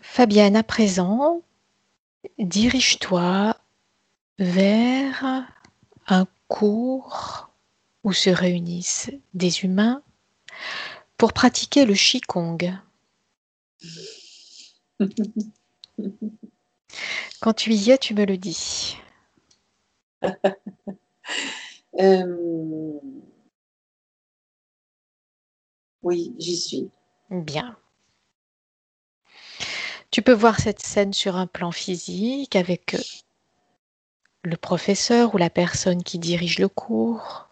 Fabienne, à présent, dirige-toi vers un cours où se réunissent des humains pour pratiquer le Qigong. Quand tu y es, tu me le dis. Euh, oui, j'y suis. Bien. Tu peux voir cette scène sur un plan physique avec le professeur ou la personne qui dirige le cours,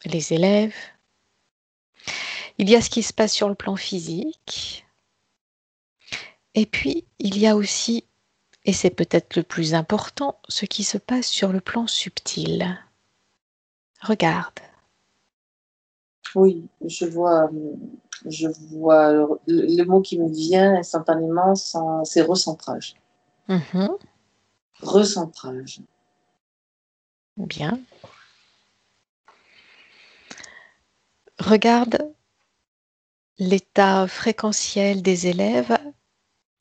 les élèves. Il y a ce qui se passe sur le plan physique. Et puis, il y a aussi, et c'est peut-être le plus important, ce qui se passe sur le plan subtil. Regarde. Oui, je vois le mot qui me vient instantanément, c'est recentrage. Mhm, Recentrage. bien. Regarde l'état fréquentiel des élèves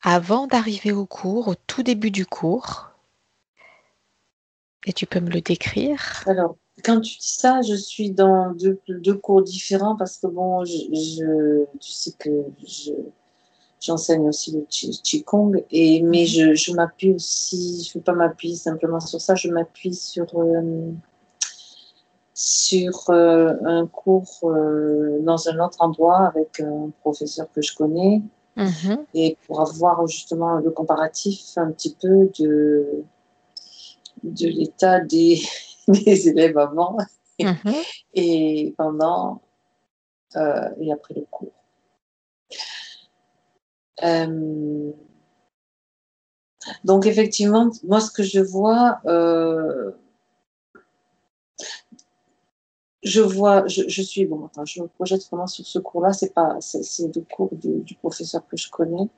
avant d'arriver au cours, au tout début du cours. Et tu peux me le décrire. Alors, quand tu dis ça, je suis dans deux cours différents parce que bon, tu sais que j'enseigne aussi le Qigong, mais Mhm, je m'appuie aussi, je ne veux pas m'appuyer simplement sur ça, je m'appuie sur un cours dans un autre endroit avec un professeur que je connais mhm, et pour avoir justement le comparatif un petit peu de l'état des, des élèves avant mhm. et pendant et après le cours. Euh, donc effectivement, moi ce que je vois, je suis, bon, attends, je me projette vraiment sur ce cours-là, c'est le cours du professeur que je connais.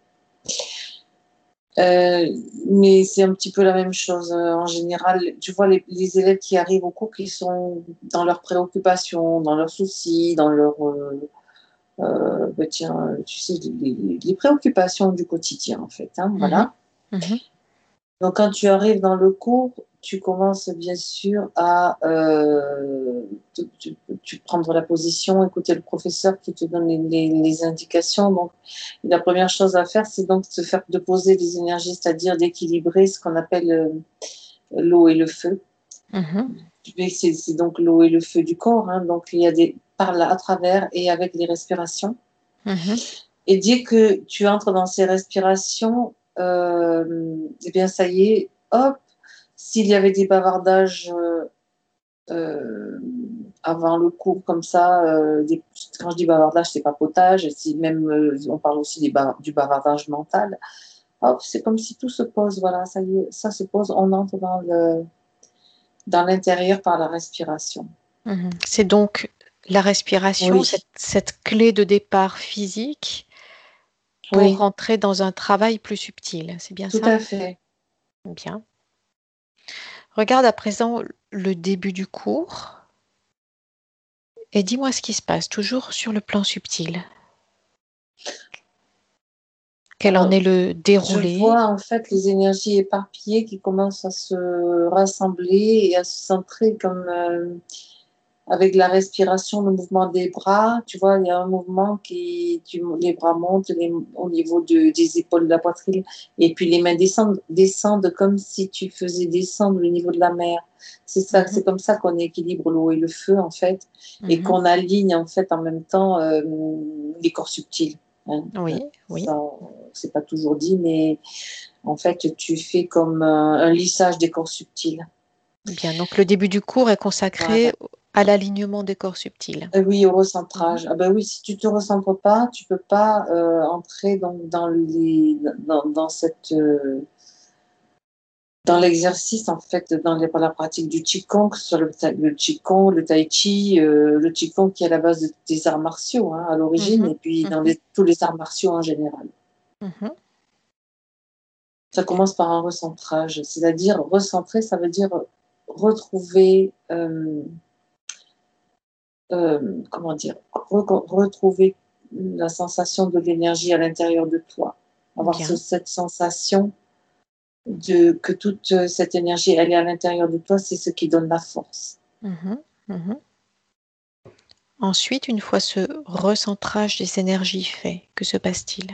Mais c'est un petit peu la même chose en général. Tu vois, les élèves qui arrivent au cours, qui sont dans leurs préoccupations, dans leurs soucis, dans leur, ben tiens, tu sais, les préoccupations du quotidien, en fait. Hein, Mhm, voilà. mhm, Donc, quand tu arrives dans le cours, tu commences bien sûr à tu prendre la position, écouter le professeur qui te donne les indications. Donc, la première chose à faire, c'est donc de poser les énergies, c'est-à-dire d'équilibrer ce qu'on appelle l'eau et le feu. mhm, C'est donc l'eau et le feu du corps. Hein, donc, il y a par là, à travers et avec les respirations. mhm, Et dès que tu entres dans ces respirations, eh bien, ça y est, hop, s'il y avait des bavardages euh, avant le cours comme ça, quand je dis bavardage, c'est papotage, si même on parle aussi du bavardage mental, hop, c'est comme si tout se pose, voilà, ça y est, ça se pose, on entre dans l'intérieur par la respiration. mhm. C'est donc la respiration, Oui, cette clé de départ physique pour oui, rentrer dans un travail plus subtil. C'est bien tout ça? à fait. Bien. Regarde à présent le début du cours et dis-moi ce qui se passe, toujours sur le plan subtil. Quel en Alors, est le je déroulé? vois en fait les énergies éparpillées qui commencent à se rassembler et à se centrer comme avec la respiration, le mouvement des bras. Tu vois, il y a un mouvement les bras montent au niveau des épaules de la poitrine et puis les mains descendent comme si tu faisais descendre le niveau de la mer. C'est ça, Mhm, c'est comme ça qu'on équilibre l'eau et le feu en fait et mhm. qu'on aligne en fait en même temps les corps subtils. Hein. Oui, oui. Ça, c'est pas toujours dit, mais en fait, tu fais comme un lissage des corps subtils. Bien. Donc le début du cours est consacré Voilà. à l'alignement des corps subtils. Oui, au Mhm, recentrage. Ah ben oui, si tu te recentres pas, tu peux pas entrer donc dans cette dans l'exercice en fait par la pratique du qigong sur le qigong, le tai chi, le qigong qui est à la base des arts martiaux hein, à l'origine mhm, et puis dans mhm, tous les arts martiaux en général. mhm. Ça commence par un recentrage, c'est-à-dire recentrer, ça veut dire retrouver comment dire, retrouver la sensation de l'énergie à l'intérieur de toi. avoir Bien. cette sensation que toute cette énergie, elle est à l'intérieur de toi, c'est ce qui donne la force. Mhm, mhm. Ensuite, une fois ce recentrage des énergies fait, que se passe-t-il?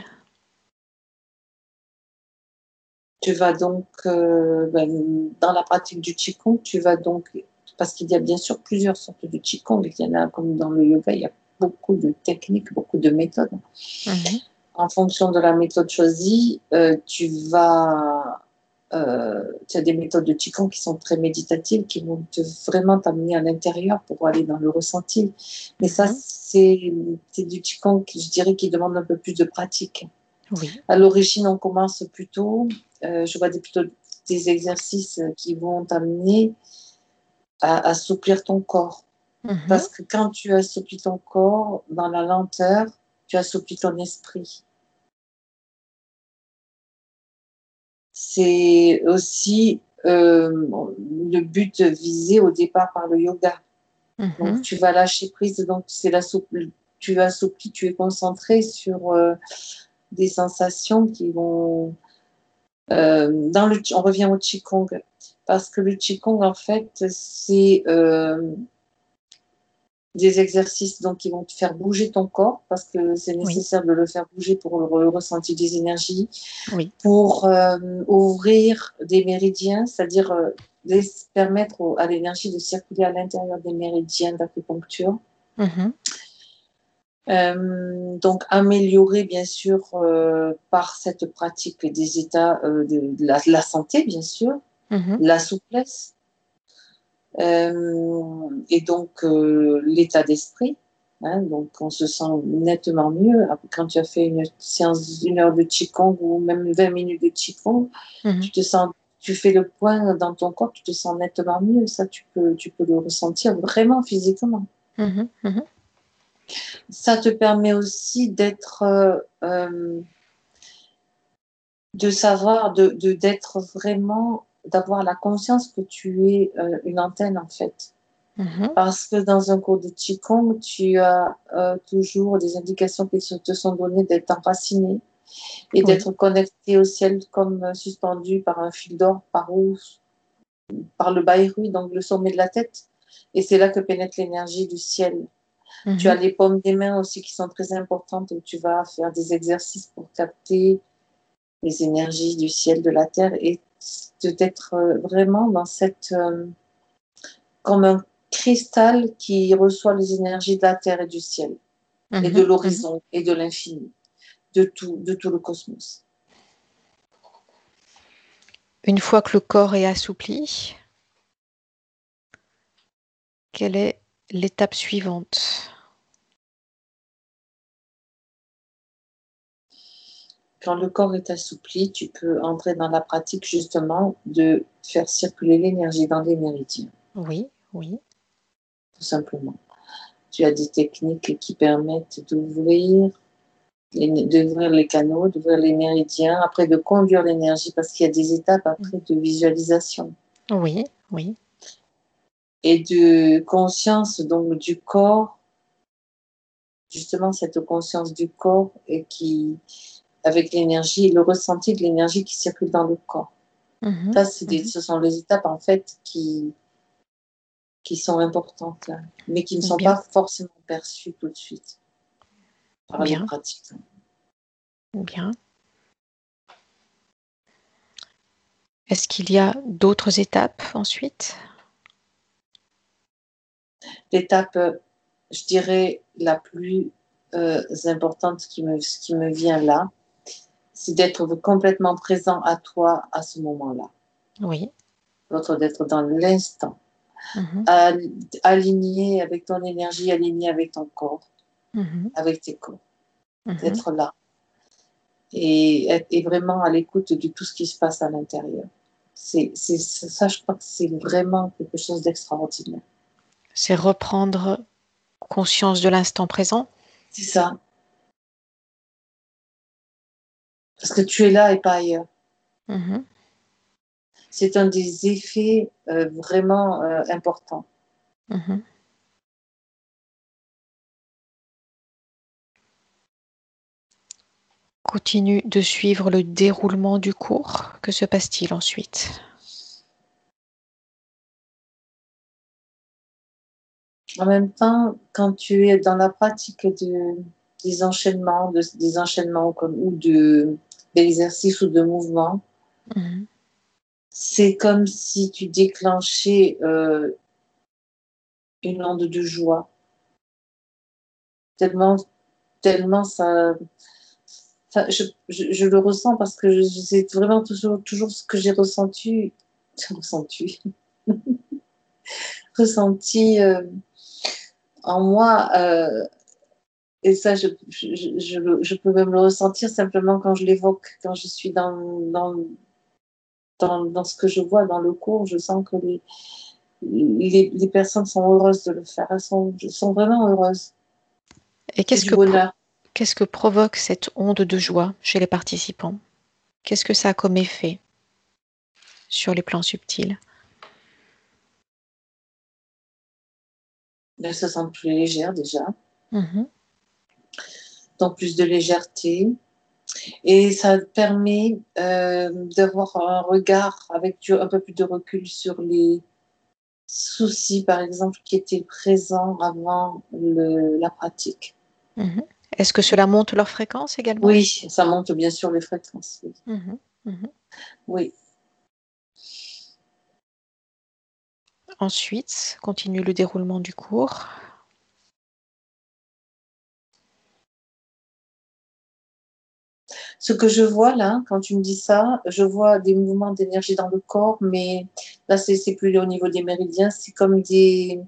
Tu vas donc, dans la pratique du Qigong, tu vas donc, parce qu'il y a bien sûr plusieurs sortes de Qigong, il y en a comme dans le yoga, il y a beaucoup de techniques, beaucoup de méthodes. Mhm, En fonction de la méthode choisie, tu as des méthodes de Qigong qui sont très méditatives, qui vont vraiment t'amener à l'intérieur pour aller dans le ressenti. Mais ça, mhm. c'est du Qigong, je dirais, qui demande un peu plus de pratique. Oui. À l'origine, on commence plutôt, je vois plutôt des exercices qui vont t'amener à assouplir ton corps. Mhm. Parce que quand tu assouplis ton corps dans la lenteur, tu assouplis ton esprit. C'est aussi le but visé au départ par le yoga. Donc, Mhm. tu vas lâcher prise, donc tu assouplis, tu es concentré sur des sensations qui vont on revient au Qigong, parce que le Qigong, en fait, c'est des exercices donc, qui vont te faire bouger ton corps, parce que c'est Oui. nécessaire de le faire bouger pour le ressenti des énergies, Oui. pour ouvrir des méridiens, c'est-à-dire permettre à l'énergie de circuler à l'intérieur des méridiens d'acupuncture. Mhm. Donc améliorer bien sûr par cette pratique des états de la santé, bien sûr, Mhm. la souplesse, et donc l'état d'esprit. Hein, donc on se sent nettement mieux. Quand tu as fait une séance d'une heure de Qigong ou même 20 minutes de Qigong, Mhm. tu fais le point dans ton corps, tu te sens nettement mieux. Ça, tu peux le ressentir vraiment physiquement. Mhm. Mhm. Ça te permet aussi de savoir, d'être vraiment, d'avoir la conscience que tu es une antenne en fait. Mhm. Parce que dans un cours de Qigong, tu as toujours des indications qui te sont données d'être enraciné et Oui. d'être connecté au ciel comme suspendu par un fil d'or, par le baïru, donc le sommet de la tête. Et c'est là que pénètre l'énergie du ciel. Tu as Mhm. les paumes des mains aussi qui sont très importantes où tu vas faire des exercices pour capter les énergies du ciel, de la terre et d'être vraiment dans comme un cristal qui reçoit les énergies de la terre et du ciel et de Mhm. Mhm. l'horizon et de l'infini, de tout le cosmos. Une fois que le corps est assoupli, quelle est l'étape suivante? Quand le corps est assoupli, tu peux entrer dans la pratique justement de faire circuler l'énergie dans les méridiens, Oui, oui. tout simplement. Tu as des techniques qui permettent d'ouvrir les canaux, d'ouvrir les méridiens, après de conduire l'énergie, parce qu'il y a des étapes après de visualisation Oui, oui. et de conscience donc du corps, justement cette conscience du corps et avec l'énergie, le ressenti de l'énergie qui circule dans le corps. Mhm. Ça, Mhm. ce sont les étapes en fait qui sont importantes, là, mais qui ne sont Bien, pas forcément perçues tout de suite par les bien, pratiquants. bien. Est-ce qu'il y a d'autres étapes ensuite? L'étape, je dirais, la plus importante qui me vient là, c'est d'être complètement présent à toi à ce moment-là. Oui. L'autre, d'être dans l'instant, Mhm. aligné avec ton énergie, aligné avec ton corps, Mhm. avec tes corps, Mhm. d'être là et vraiment à l'écoute de tout ce qui se passe à l'intérieur. Ça, je crois que c'est vraiment quelque chose d'extraordinaire. C'est reprendre conscience de l'instant présent. C'est ça, parce que tu es là et pas ailleurs. Mhm. C'est un des effets vraiment importants. Mhm. continue de suivre le déroulement du cours. Que se passe-t-il ensuite? En même temps, quand tu es dans la pratique des enchaînements, d'exercices ou de mouvements, Mhm. c'est comme si tu déclenchais une onde de joie. Tellement, tellement ça. Enfin, je le ressens parce que c'est vraiment toujours ce que j'ai ressenti, ressenti, ressenti en moi. Et ça, je peux même le ressentir simplement quand je l'évoque, quand je suis dans ce que je vois dans le cours. Je sens que les personnes sont heureuses de le faire. Elles sont vraiment heureuses. Et C'est du bonheur. qu'est-ce que provoque cette onde de joie chez les participants? Qu'est-ce que ça a comme effet sur les plans subtils? Elles se sentent plus légères déjà, Mhm. donc plus de légèreté. Et ça permet d'avoir un regard avec un peu plus de recul sur les soucis, par exemple, qui étaient présents avant la pratique. Mhm. Est-ce que cela monte leur fréquence également? Oui, ça monte bien sûr les fréquences. Oui. Mhm. Mhm. Oui. Ensuite, continue le déroulement du cours. Ce que je vois là, quand tu me dis ça, je vois des mouvements d'énergie dans le corps, mais là, c'est plus au niveau des méridiens, c'est comme je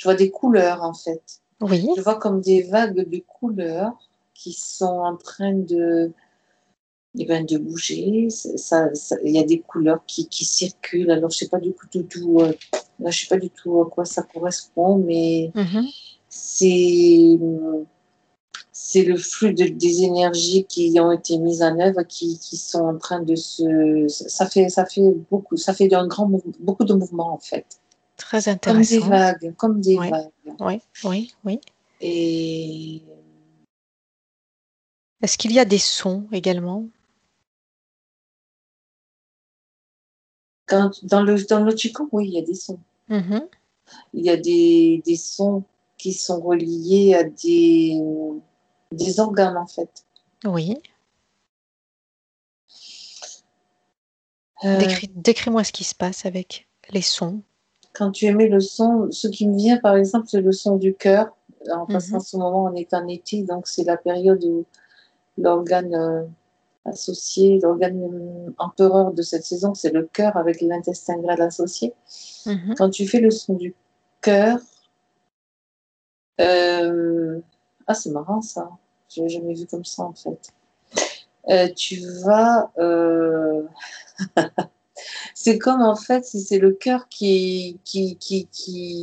vois des couleurs en fait. Oui. Je vois comme des vagues de couleurs qui sont en train de bouger. Il y a des couleurs qui circulent. Alors, je sais pas du tout, là, je sais pas du tout à quoi ça correspond, mais Mhm. c'est c'est le flux des énergies qui ont été mises en œuvre qui sont en train de ça fait beaucoup, ça fait beaucoup de mouvements en fait. Très Comme des intéressant. vagues, comme des Oui, vagues. oui, oui, oui. Et Est-ce qu'il y a des sons également? dans le Qigong, oui, il y a des sons. Mhm. Il y a des sons qui sont reliés à des organes en fait. Oui. Euh, Décris-moi ce qui se passe avec les sons. Quand tu émets le son, ce qui me vient par exemple, c'est le son du cœur. Parce Mhm. qu'en ce moment, on est en été, donc c'est la période où l'organe associé, l'organe empereur de cette saison, c'est le cœur avec l'intestin grêle associé. Mhm. Quand tu fais le son du cœur, euh, ah c'est marrant ça, je l'ai jamais vu comme ça en fait. Tu vas, c'est comme en fait si c'est le cœur qui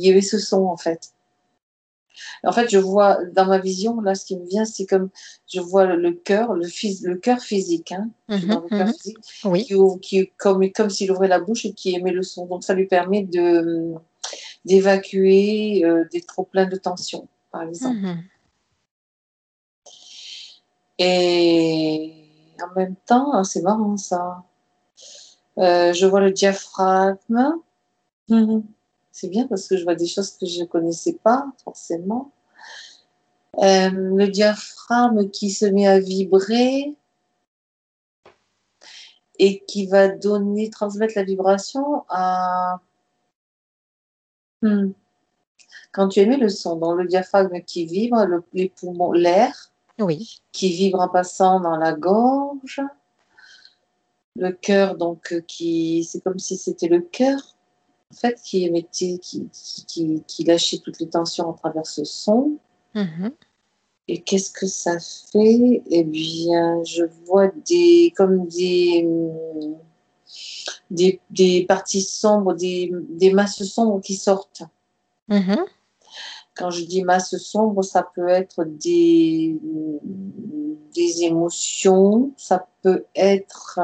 avait ce son en fait. En fait, je vois dans ma vision, là, ce qui me vient, c'est comme je vois le cœur, le cœur physique, hein. Je suis Mhm. dans le cœur Mhm. physique, Oui. comme s'il ouvrait la bouche et qui émet le son. Donc, ça lui permet d'évacuer des trop-pleins de tension, par exemple. Mhm. Et en même temps, ah, c'est marrant ça. Je vois le diaphragme. Mhm. C'est bien parce que je vois des choses que je ne connaissais pas forcément. Le diaphragme qui se met à vibrer et qui va transmettre la vibration à... Hmm. Quand tu émets le son, dans le diaphragme qui vibre, les poumons, l'air Oui. qui vibre en passant dans la gorge, le cœur, donc, c'est comme si c'était le cœur, en fait, qui émettait, qui lâchait toutes les tensions à travers ce son. Mhm. Et qu'est-ce que ça fait? Eh bien, je vois comme des parties sombres, des masses sombres qui sortent. Mhm. Quand je dis masse sombre, ça peut être des émotions, ça peut être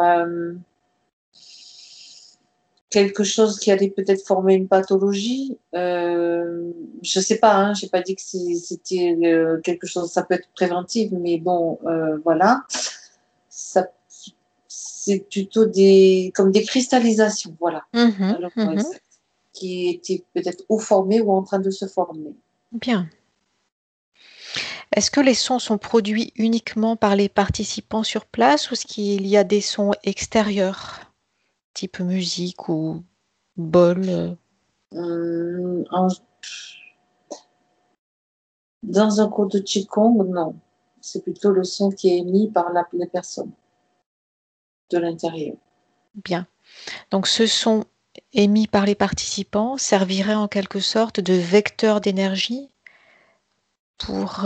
quelque chose qui allait peut-être former une pathologie. Je sais pas, hein, j'ai pas dit que c'était quelque chose, ça peut être préventif, mais bon, voilà. c'est plutôt comme des cristallisations, voilà, le mot exact, qui étaient peut-être ou formées ou en train de se former. Bien. Est-ce que les sons sont produits uniquement par les participants sur place ou est-ce qu'il y a des sons extérieurs, type musique ou bol? Dans un cours de Qigong, non. C'est plutôt le son qui est émis par les personnes de l'intérieur. Bien. Donc ce son émis par les participants servirait en quelque sorte de vecteur d'énergie pour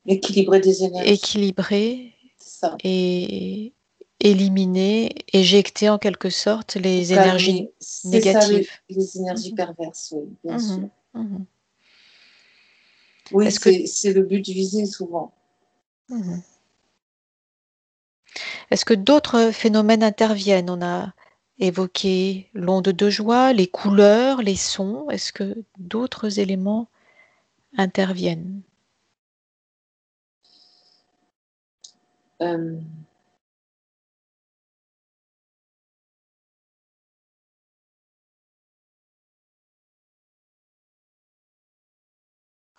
Équilibrer des énergies. équilibrer Ça. et éliminer, éjecter en quelque sorte les énergies C'est ça, négatives. les énergies perverses, oui, bien sûr. Mhm. Oui, Est-ce que, c'est le but visé souvent. Mhm. Est-ce que d'autres phénomènes interviennent? On a évoqué l'onde de joie, les couleurs, les sons. Est-ce que d'autres éléments interviennent? Euh,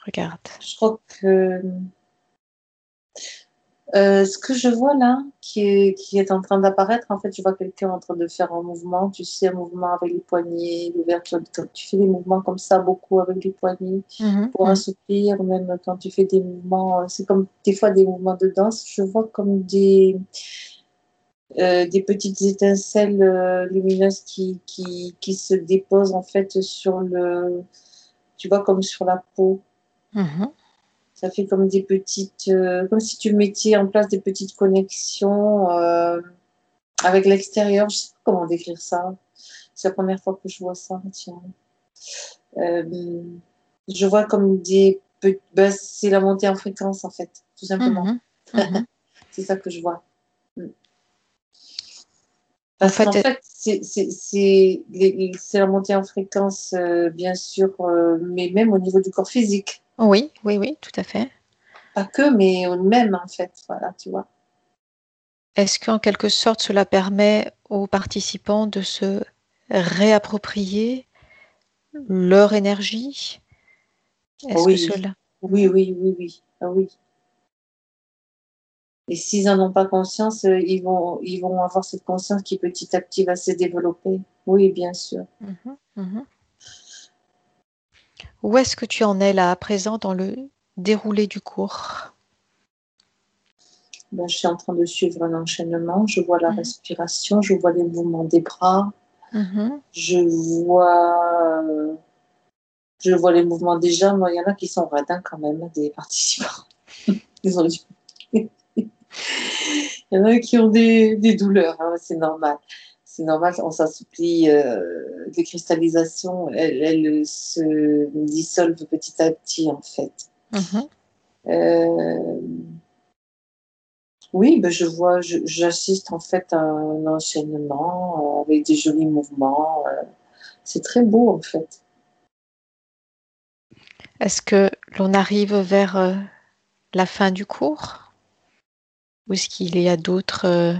Regarde. je crois que ce que je vois là, qui est en train d'apparaître, en fait, je vois quelqu'un en train de faire un mouvement, tu sais, un mouvement avec les poignets, l'ouverture, quand tu fais des mouvements comme ça, beaucoup avec les poignets, pour assouplir, même quand tu fais des mouvements, c'est comme des fois des mouvements de danse, je vois comme des petites étincelles lumineuses qui se déposent en fait tu vois, comme sur la peau. Mhm. Ça fait comme des petites, comme si tu mettais en place des petites connexions avec l'extérieur. Je sais pas comment décrire ça. C'est la première fois que je vois ça. Tiens. Euh, je vois comme ben, c'est la montée en fréquence en fait, tout simplement. Mhm. Mhm. C'est ça que je vois. Mm. En Parce qu'en fait, fait, c'est la montée en fréquence, bien sûr, mais même au niveau du corps physique. oui, oui, oui, tout à fait. Pas que, mais même en fait. Voilà, tu vois. Est-ce qu'en quelque sorte cela permet aux participants de se réapproprier leur énergie? Est-ce que Oui, cela... oui, Mhm. oui, oui, oui. Ah oui. Et s'ils n'en ont pas conscience, ils vont avoir cette conscience qui petit à petit va se développer. Oui, bien sûr. Mhm. Mhm. Où est-ce que tu en es là à présent dans le déroulé du cours? Ben, je suis en train de suivre un enchaînement. Je vois la Mhm. respiration, je vois les mouvements des bras, Mhm. je vois, je vois les mouvements des jambes. Il y en a qui sont radins quand même, des participants. Ils ont Il y en a qui ont des douleurs, hein, c'est normal. C'est normal, on s'assouplit. Les cristallisations, elles se dissolvent petit à petit, en fait. Mhm. Euh, oui, ben j'assiste en fait à un enchaînement avec des jolis mouvements. C'est très beau, en fait. Est-ce que l'on arrive vers la fin du cours? Ou est-ce qu'il y a d'autres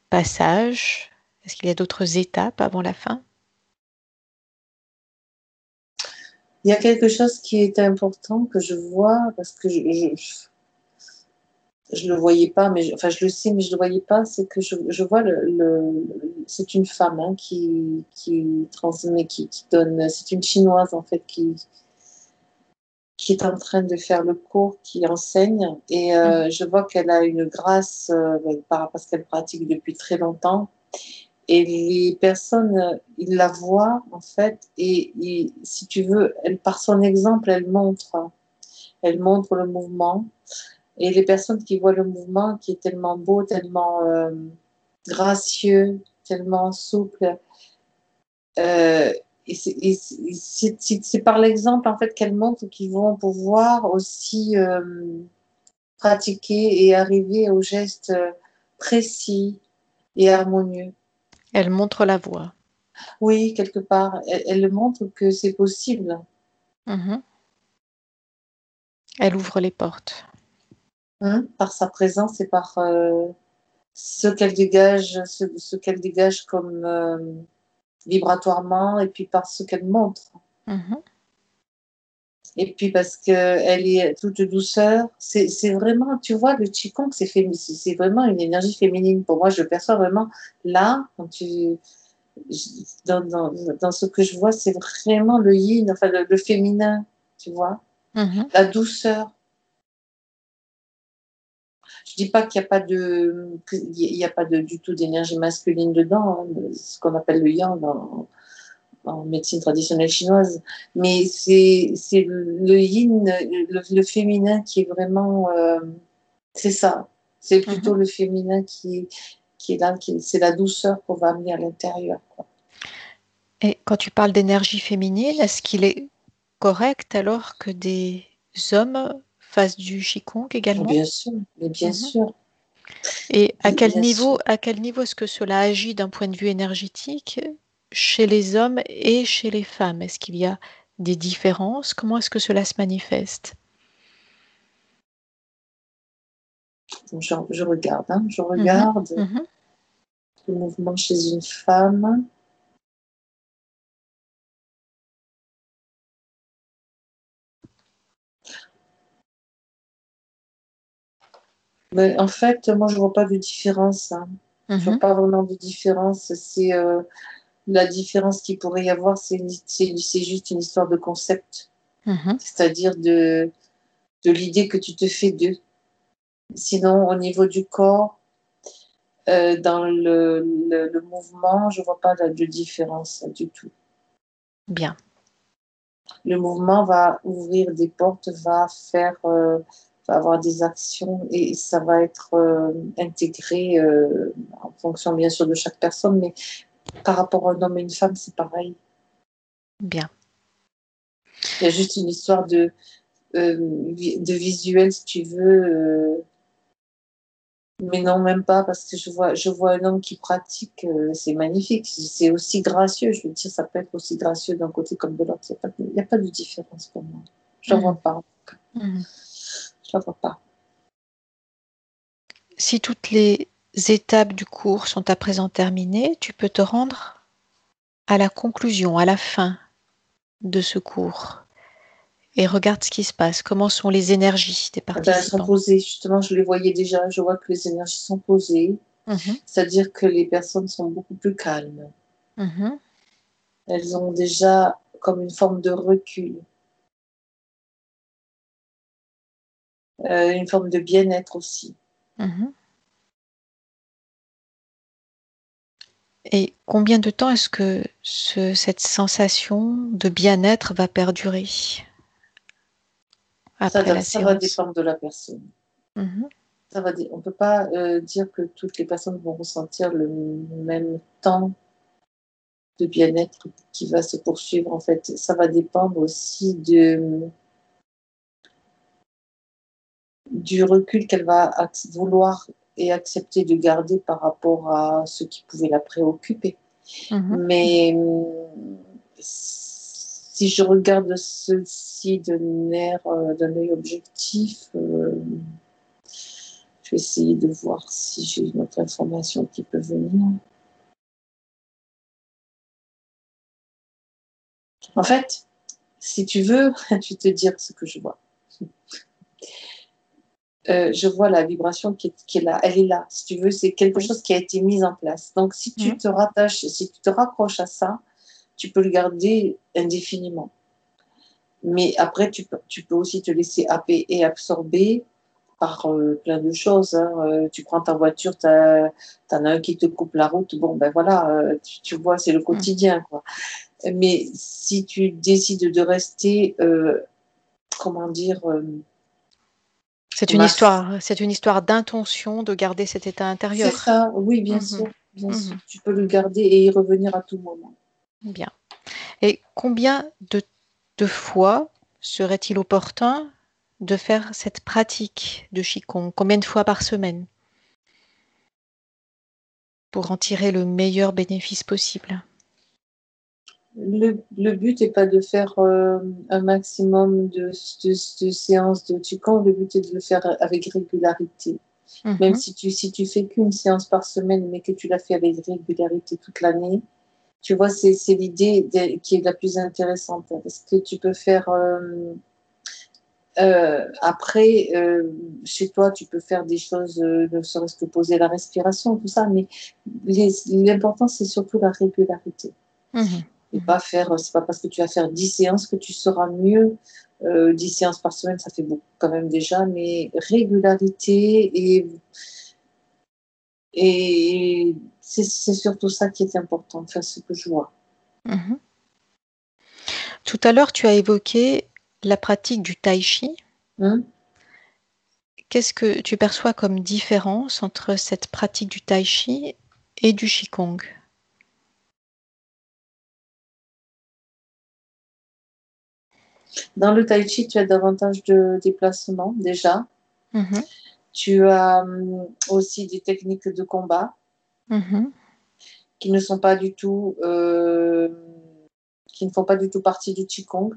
passages? Est-ce qu'il y a d'autres étapes avant la fin? Il y a quelque chose qui est important que je vois, parce que je le voyais pas, mais enfin je le sais, mais je le voyais pas. C'est que je vois c'est une femme hein, qui transmet, qui donne. C'est une chinoise en fait qui est en train de faire le cours, qui enseigne, et Mhm. je vois qu'elle a une grâce parce qu'elle pratique depuis très longtemps. Et les personnes, ils la voient en fait, et si tu veux, elle par son exemple, elle montre le mouvement. Et les personnes qui voient le mouvement qui est tellement beau, tellement gracieux, tellement souple, euh, c'est par l'exemple en fait qu'elles montrent qu'ils vont pouvoir aussi pratiquer et arriver aux gestes précis et harmonieux. Elle montre la voie. Oui, quelque part, elle montre que c'est possible. Mhm. Elle ouvre les portes. Hein, par sa présence et par ce qu'elle dégage comme vibratoirement, et puis par ce qu'elle montre. Et puis parce qu'elle est toute douceur. C'est vraiment, tu vois, le Qigong, c'est vraiment une énergie féminine. Pour moi, je perçois vraiment là, dans ce que je vois, c'est vraiment le yin, enfin le féminin, tu vois, la douceur. Je dis pas qu'il n'y a pas du tout d'énergie masculine dedans, hein, ce qu'on appelle le yang en médecine traditionnelle chinoise, mais c'est le yin, le féminin qui est vraiment, c'est ça. C'est plutôt le féminin qui est là, c'est la douceur qu'on va amener à l'intérieur, quoi. Et quand tu parles d'énergie féminine, est-ce qu'il est correct alors que des hommes fassent du Qigong également? Bien sûr, mais bien sûr, Et bien sûr. à quel niveau est-ce que cela agit d'un point de vue énergétique chez les hommes et chez les femmes? Est-ce qu'il y a des différences? Comment est-ce que cela se manifeste? Donc, je regarde, hein, je Mhm, regarde mhm, le mouvement chez une femme. Mais en fait, moi, je vois pas de différence, hein. Je vois mhm, pas vraiment de différence. C'est la différence qu'il pourrait y avoir, c'est juste une histoire de concept, mhm. c'est-à-dire de l'idée que tu te fais d'eux. Sinon, au niveau du corps, dans le mouvement, je vois pas de différence du tout. Bien, Le mouvement va ouvrir des portes, va avoir des actions, et ça va être intégré en fonction bien sûr de chaque personne, mais par rapport à un homme et une femme, c'est pareil. bien. Il y a juste une histoire de visuel, si tu veux, mais non, même pas, parce que je vois un homme qui pratique, c'est magnifique, c'est aussi gracieux, je veux dire, ça peut être aussi gracieux d'un côté comme de l'autre, il n'y a pas de différence pour moi. Je ne vois Mhm, pas, mhm. je la vois pas. Si toutes les étapes du cours sont à présent terminées, tu peux te rendre à la conclusion, à la fin de ce cours et regarde ce qui se passe. Comment sont les énergies des Eh ben, elles sont participants? posées, justement, je les voyais déjà, je vois que les énergies sont posées, Mhm, c'est-à-dire que les personnes sont beaucoup plus calmes. mhm, Elles ont déjà comme une forme de recul, une forme de bien-être aussi. mhm. Et combien de temps est-ce que cette sensation de bien-être va perdurer après la Ça va séance? dépendre de la personne. Mhm, On ne peut pas dire que toutes les personnes vont ressentir le même temps de bien-être qui va se poursuivre. En fait, ça va dépendre aussi du recul qu'elle va vouloir et accepter de garder par rapport à ce qui pouvait la préoccuper. mhm. Mais si je regarde ceci d'un œil objectif, je vais essayer de voir si j'ai une autre information qui peut venir. En fait, si tu veux, je vais te dire ce que je vois. Je vois la vibration qui est là, elle est là. Si tu veux, c'est quelque Oui. chose qui a été mis en place. Donc, si tu Mhm, te rattaches, si tu te raccroches à ça, tu peux le garder indéfiniment. Mais après, tu peux aussi te laisser happer et absorber par plein de choses, hein. Tu prends ta voiture, t'en as un qui te coupe la route. Bon, ben voilà, tu vois, c'est le mhm. quotidien, quoi. Mais si tu décides de rester, comment dire, C'est une histoire d'intention de garder cet état c'est intérieur. ça, oui, Mhm, bien sûr, mhm. tu peux le garder et y revenir à tout moment. Bien. Et combien de fois serait-il opportun de faire cette pratique de Qigong? Combien de fois par semaine pour en tirer le meilleur bénéfice possible? Le but n'est pas de faire un maximum de séances de Qigong, le but est de le faire avec régularité. Même Mhm. si tu fais qu'une séance par semaine, mais que tu l'as fait avec régularité toute l'année, tu vois, c'est l'idée qui est la plus intéressante. Parce que tu peux faire après, chez toi, tu peux faire des choses, ne serait-ce que poser la respiration, tout ça, mais l'important, c'est surtout la régularité. Mhm. Et Mhm. pas faire, c'est pas parce que tu vas faire 10 séances que tu seras mieux. 10 séances par semaine, ça fait beaucoup quand même déjà, mais régularité et c'est surtout ça qui est important, enfin, ce que je vois. Mhm. Tout à l'heure, tu as évoqué la pratique du tai chi. Hein. Qu'est-ce que tu perçois comme différence entre cette pratique du tai chi et du qigong? Dans le tai chi, tu as davantage de déplacements déjà. Mhm. Tu as aussi des techniques de combat Mhm. qui ne sont pas du tout, qui ne font pas du tout partie du Qigong,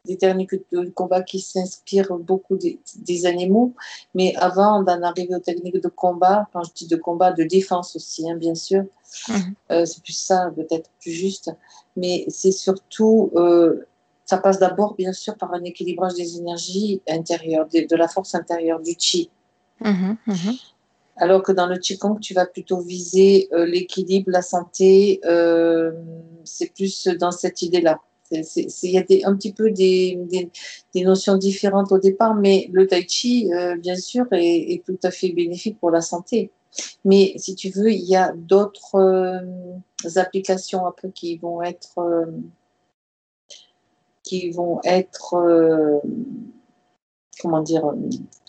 des techniques de combat qui s'inspirent beaucoup des animaux. Mais avant d'en arriver aux techniques de combat, quand je dis de combat, de défense aussi, hein, bien sûr, Mhm. c'est plus ça, peut-être plus juste. Mais c'est surtout, ça passe d'abord, bien sûr, par un équilibrage des énergies intérieures, de la force intérieure, du Qi. Mhm. Mhm. Alors que dans le Qigong, tu vas plutôt viser l'équilibre, la santé. C'est plus dans cette idée-là. Il y a un petit peu des notions différentes au départ, mais le Tai Chi, bien sûr, est tout à fait bénéfique pour la santé. Mais si tu veux, il y a d'autres applications après qui vont être comment dire,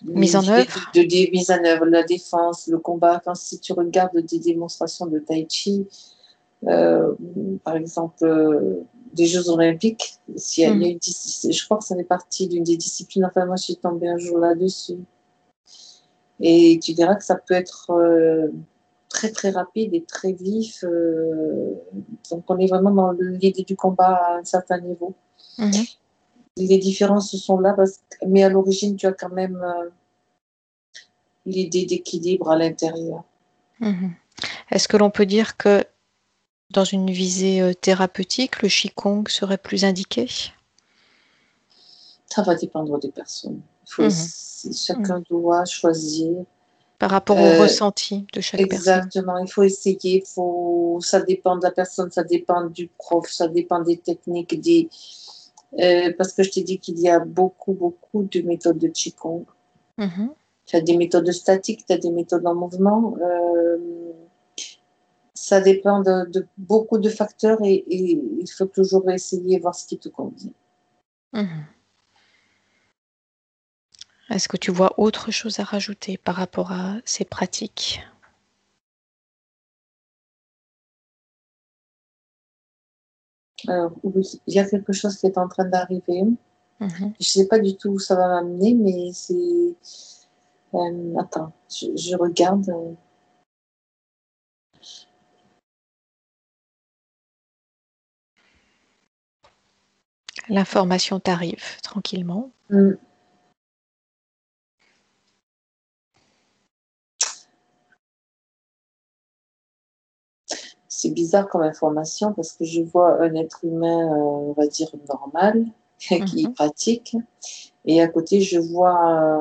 Mise en œuvre? de mise en œuvre, la défense, le combat. Quand si tu regardes des démonstrations de Tai Chi, euh, par exemple, des Jeux Olympiques, il y a Mhm. je crois que ça fait partie d'une des disciplines. Enfin, moi, je suis tombée un jour là-dessus. Et tu verras que ça peut être très, très rapide et très vif. Donc, on est vraiment dans l'idée du combat à un certain niveau. Mhm. Les différences sont là, mais à l'origine, tu as quand même l'idée d'équilibre à l'intérieur. Mhm. Est-ce que l'on peut dire que dans une visée thérapeutique, le qigong serait plus indiqué? Ça va dépendre des personnes. Mhm. Mhm. Chacun doit choisir. Par rapport au Euh, ressenti de chaque personne. exactement, il faut essayer. Ça dépend de la personne, ça dépend du prof, ça dépend des techniques. Parce que je t'ai dit qu'il y a beaucoup, beaucoup de méthodes de Qigong. Mhm. Tu as des méthodes statiques, tu as des méthodes en mouvement. Ça dépend de beaucoup de facteurs et il faut toujours essayer voir ce qui te convient. Mhm. Est-ce que tu vois autre chose à rajouter par rapport à ces pratiques? Alors, oui, il y a quelque chose qui est en train d'arriver. Mhm. Je sais pas du tout où ça va m'amener, mais c'est. Attends, je regarde. L'information t'arrive tranquillement. Hmm, c'est bizarre comme information parce que je vois un être humain, on va dire, normal, qui Mhm. pratique. Et à côté, je vois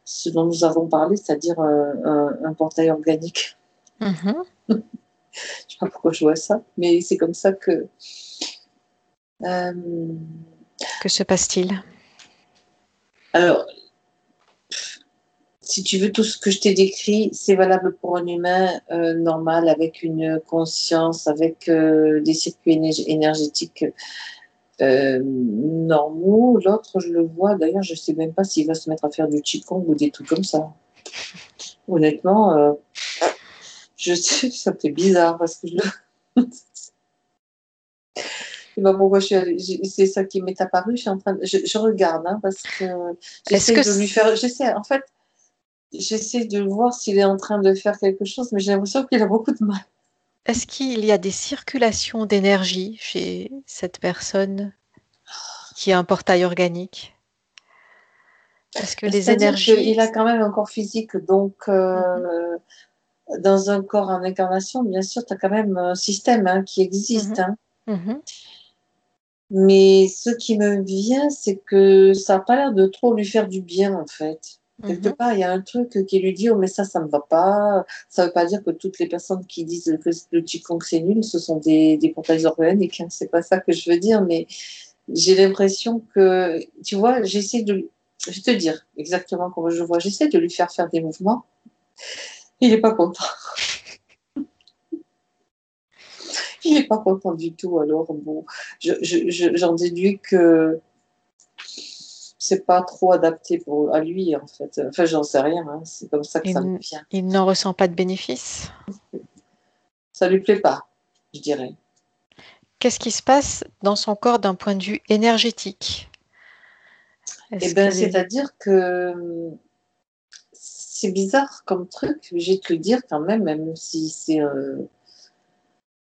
ce dont nous avons parlé, c'est-à-dire un portail organique. Mhm. Je sais pas pourquoi je vois ça, mais c'est comme ça que. euh, Que se passe-t-il? alors, si tu veux, tout ce que je t'ai décrit, c'est valable pour un humain normal, avec une conscience, avec des circuits énergétiques normaux. L'autre, je le vois, d'ailleurs, je ne sais même pas s'il va se mettre à faire du Qigong ou des trucs comme ça. Honnêtement, je sais, ça me fait bizarre parce que je le. Je sais pas pourquoi c'est ça qui m'est apparu. Je suis en train je regarde hein, parce que Est-ce j'essaie que de lui faire. J'essaie, en fait, j'essaie de voir s'il est en train de faire quelque chose, mais j'ai l'impression qu'il a beaucoup de mal. est-ce qu'il y a des circulations d'énergie chez cette personne qui a un portail organique? Parce que les C'est-à-dire énergies... qu'il a quand même un corps physique, donc Mhm, dans un corps en incarnation, bien sûr, tu as quand même un système hein, qui existe. mhm, Hein. mhm, Mais ce qui me vient, c'est que ça n'a pas l'air de trop lui faire du bien, en fait. Quelque mhm, part, il y a un truc qui lui dit, oh, mais ça me va pas. Ça veut pas dire que toutes les personnes qui disent que le Qigong c'est nul, ce sont des portails organiques. Hein. C'est pas ça que je veux dire, mais j'ai l'impression que, tu vois, je vais te dire exactement comment je vois, j'essaie de lui faire des mouvements. Il n'est pas content. Il n'est pas content du tout. Alors, bon, j'en déduis que c'est pas trop adapté à lui, en fait. Enfin, j'en sais rien, hein. C'est comme ça que ça me il, vient. il n'en ressent pas de bénéfice. Ça lui plaît pas, je dirais. Qu'est-ce qui se passe dans son corps d'un point de vue énergétique? Eh Est-ce bien, que les... c'est-à-dire que c'est bizarre comme truc, je vais te le dire quand même, même si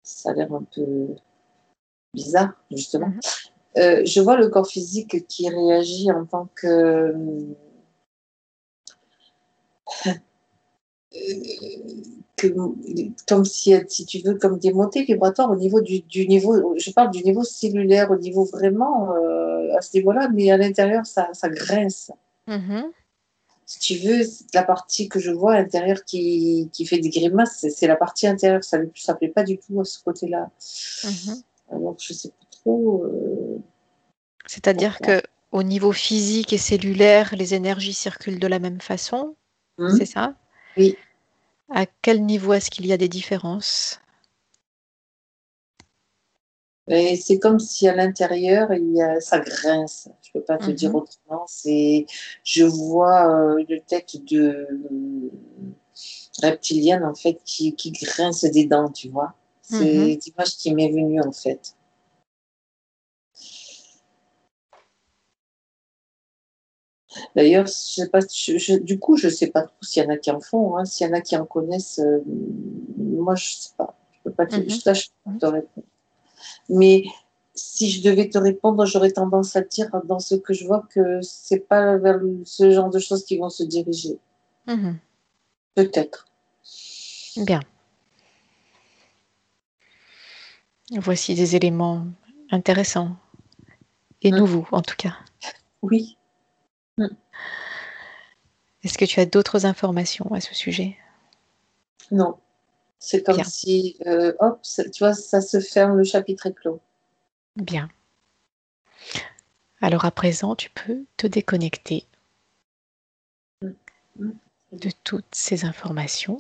ça a l'air un peu bizarre, justement. Mhm, Je vois le corps physique qui réagit en tant que, que comme si tu veux, comme des montées vibratoires au niveau du niveau, je parle du niveau cellulaire, au niveau vraiment à ce niveau-là, mais à l'intérieur, ça grince. mhm, Si tu veux, la partie que je vois à l'intérieur qui fait des grimaces, c'est la partie intérieure, ça plaît pas du tout à ce côté-là. mhm. Alors, je sais pas trop C'est-à-dire pourquoi. que au niveau physique et cellulaire, les énergies circulent de la même façon, c'est Hum, ça? oui. À quel niveau est-ce qu'il y a des différences? Et c'est comme si à l'intérieur, ça grince. Je peux pas te dire Mhm, autrement. Je vois une tête de reptilienne, en fait, qui grince des dents, tu vois. mhm. C'est l'image qui m'est venue, en fait. D'ailleurs, je sais pas, du coup, je sais pas trop s'il y en a qui en font, hein, s'il y en a qui en connaissent. Moi, je sais pas. Je peux pas Mhm. là, je peux pas te répondre. Mais si je devais te répondre, j'aurais tendance à dire dans ce que je vois que c'est pas vers ce genre de choses qui vont se diriger. Mhm. Peut-être. Bien. Voici des éléments intéressants et Mm. nouveaux en tout cas. Oui. Mm. Est-ce que tu as d'autres informations à ce sujet? Non. C'est comme Bien, si, hop, tu vois, ça se ferme, le chapitre est clos. bien. Alors à présent, tu peux te déconnecter Mm. Mm. de toutes ces informations